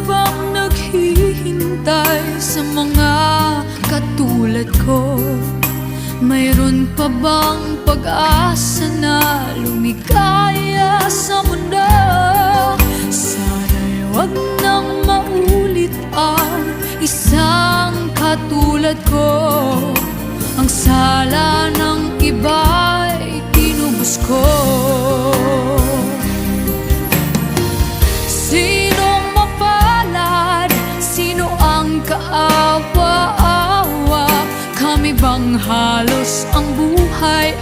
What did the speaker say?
pang naghihintay sa mga katulad ko? Mayroon pa bang pag-asa na lumikaya sa mundo? Sana'y wag nang maulit ang isang katulad ko. Ang sala ng iba'y tinubos ko. Sino mapalad? Sino ang kaawa-awa? Kami bang halos ang buhay